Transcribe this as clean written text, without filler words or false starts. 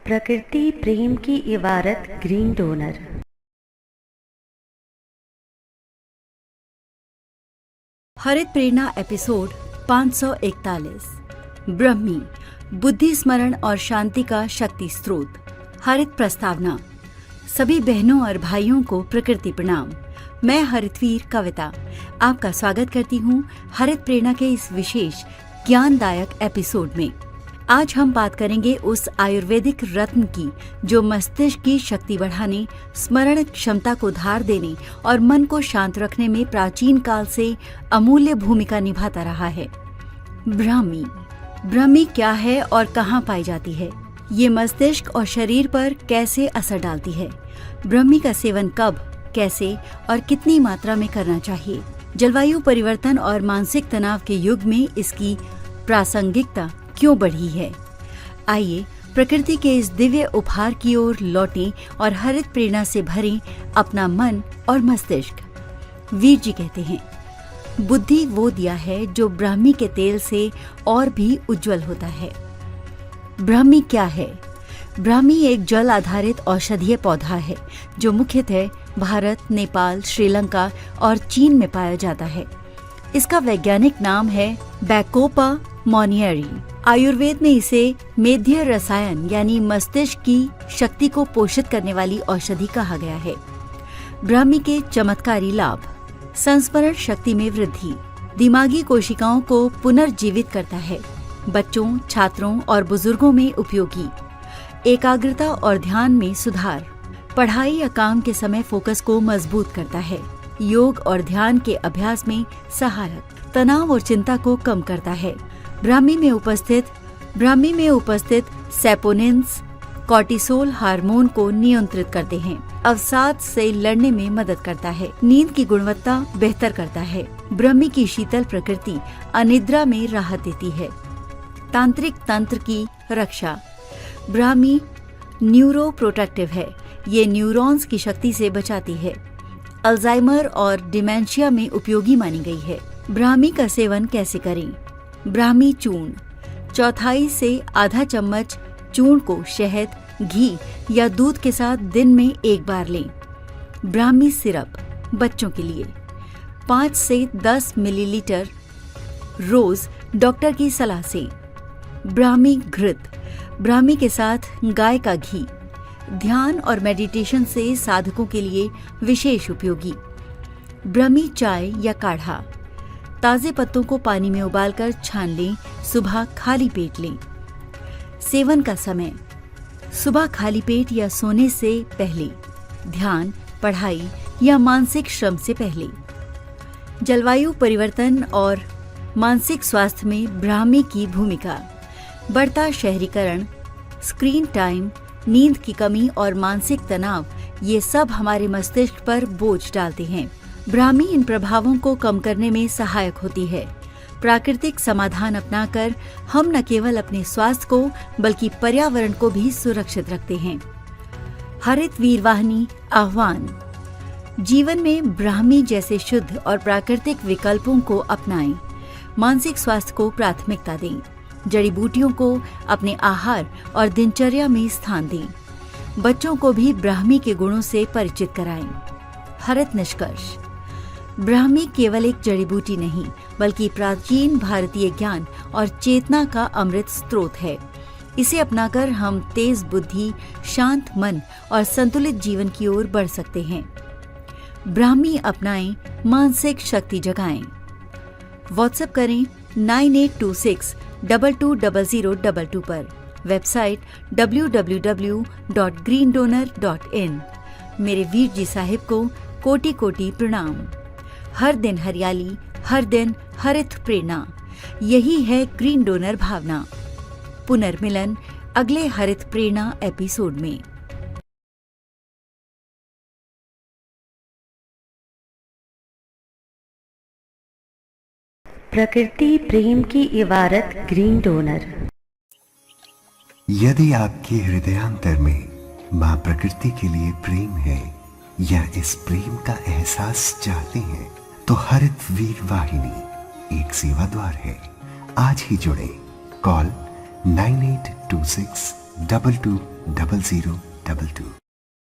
प्रकृति प्रेम की इबारत ग्रीन डोनर। हरित प्रेरणा एपिसोड 541। ब्रह्मी, बुद्धि स्मरण और शांति का शक्ति स्रोत। हरित प्रस्तावना। सभी बहनों और भाइयों को प्रकृति प्रणाम। मैं हरितवीर कविता आपका स्वागत करती हूँ हरित प्रेरणा के इस विशेष ज्ञानदायक एपिसोड में। आज हम बात करेंगे उस आयुर्वेदिक रत्न की जो मस्तिष्क की शक्ति बढ़ाने, स्मरण क्षमता को धार देने और मन को शांत रखने में प्राचीन काल से अमूल्य भूमिका निभाता रहा है। ब्राह्मी। ब्राह्मी क्या है और कहाँ पाई जाती है? ये मस्तिष्क और शरीर पर कैसे असर डालती है? ब्राह्मी का सेवन कब, कैसे और कितनी मात्रा में करना चाहिए? जलवायु परिवर्तन और मानसिक तनाव के युग में इसकी प्रासंगिकता क्यों बढ़ी है? आइए प्रकृति के इस दिव्य उपहार की ओर लौटें और हरित प्रेरणा से भरें अपना मन और मस्तिष्क। वीर जी कहते हैं, बुद्धि वो दिया है जो ब्राह्मी के तेल से और भी उज्जवल होता है। ब्राह्मी क्या है? ब्राह्मी एक जल आधारित औषधीय पौधा है जो मुख्यतः भारत, नेपाल, श्रीलंका और चीन में पाया जाता है। इसका वैज्ञानिक नाम है बैकोपा मोनियरी। आयुर्वेद में इसे मेध्य रसायन यानी मस्तिष्क की शक्ति को पोषित करने वाली औषधि कहा गया है। ब्राह्मी के चमत्कारी लाभ: संस्मरण शक्ति में वृद्धि, दिमागी कोशिकाओं को पुनर्जीवित करता है, बच्चों, छात्रों और बुजुर्गों में उपयोगी, एकाग्रता और ध्यान में सुधार, पढ़ाई या काम के समय फोकस को मजबूत करता है, योग और ध्यान के अभ्यास में सहायक, तनाव और चिंता को कम करता है। ब्राह्मी में उपस्थित सैपोनिन्स कॉर्टिसोल हार्मोन को नियंत्रित करते हैं, अवसाद से लड़ने में मदद करता है, नींद की गुणवत्ता बेहतर करता है। ब्राह्मी की शीतल प्रकृति अनिद्रा में राहत देती है। तांत्रिक तंत्र की रक्षा। ब्राह्मी न्यूरोप्रोटेक्टिव है, ये न्यूरॉन्स की शक्ति से बचाती है। अल्जाइमर और डिमेंशिया में उपयोगी मानी गई है। ब्राह्मी का सेवन कैसे करें? ब्राह्मी चूर्ण, चौथाई से आधा चम्मच चूर्ण को शहद, घी या दूध के साथ दिन में एक बार लें। ब्राह्मी सिरप बच्चों के लिए 5 से 10 मिलीलीटर रोज डॉक्टर की सलाह से। ब्राह्मी घृत, ब्राह्मी के साथ गाय का घी, ध्यान और मेडिटेशन से साधकों के लिए विशेष उपयोगी। ब्राह्मी चाय या काढ़ा, ताजे पत्तों को पानी में उबालकर छान लें, सुबह खाली पेट लें। सेवन का समय: सुबह खाली पेट या सोने से पहले, ध्यान, पढ़ाई या मानसिक श्रम से पहले। जलवायु परिवर्तन और मानसिक स्वास्थ्य में ब्राह्मी की भूमिका: बढ़ता शहरीकरण, स्क्रीन टाइम, नींद की कमी और मानसिक तनाव, ये सब हमारे मस्तिष्क पर बोझ डालते हैं। ब्राह्मी इन प्रभावों को कम करने में सहायक होती है। प्राकृतिक समाधान अपनाकर हम न केवल अपने स्वास्थ्य को बल्कि पर्यावरण को भी सुरक्षित रखते हैं। हरित वीरवाहिनी आह्वान: जीवन में ब्राह्मी जैसे शुद्ध और प्राकृतिक विकल्पों को अपनाएं। मानसिक स्वास्थ्य को प्राथमिकता दें। जड़ी बूटियों को अपने आहार और दिनचर्या में स्थान दें। बच्चों को भी ब्राह्मी के गुणों से परिचित कराएं। हरित निष्कर्ष: ब्राह्मी केवल एक जड़ी बूटी नहीं बल्कि प्राचीन भारतीय ज्ञान और चेतना का अमृत स्रोत है। इसे अपनाकर हम तेज बुद्धि, शांत मन और संतुलित जीवन की ओर बढ़ सकते हैं। ब्राह्मी अपनाएं, मानसिक शक्ति जगाएं। व्हाट्सएप करें 9826220022 पर। Website www.greendonor.in। मेरे वीर जी साहिब को कोटि कोटि प्रणाम। हर दिन हरियाली, हर दिन हरित प्रेरणा, यही है ग्रीन डोनर भावना। पुनर्मिलन अगले हरित प्रेरणा एपिसोड में। प्रकृति प्रेम की इबारत ग्रीन डोनर। यदि आपके हृदयांतर में मां प्रकृति के लिए प्रेम है या इस प्रेम का एहसास चाहते हैं तो हरित वीर वाहिनी एक सेवा द्वार है। आज ही जुड़े। कॉल 9826 222002।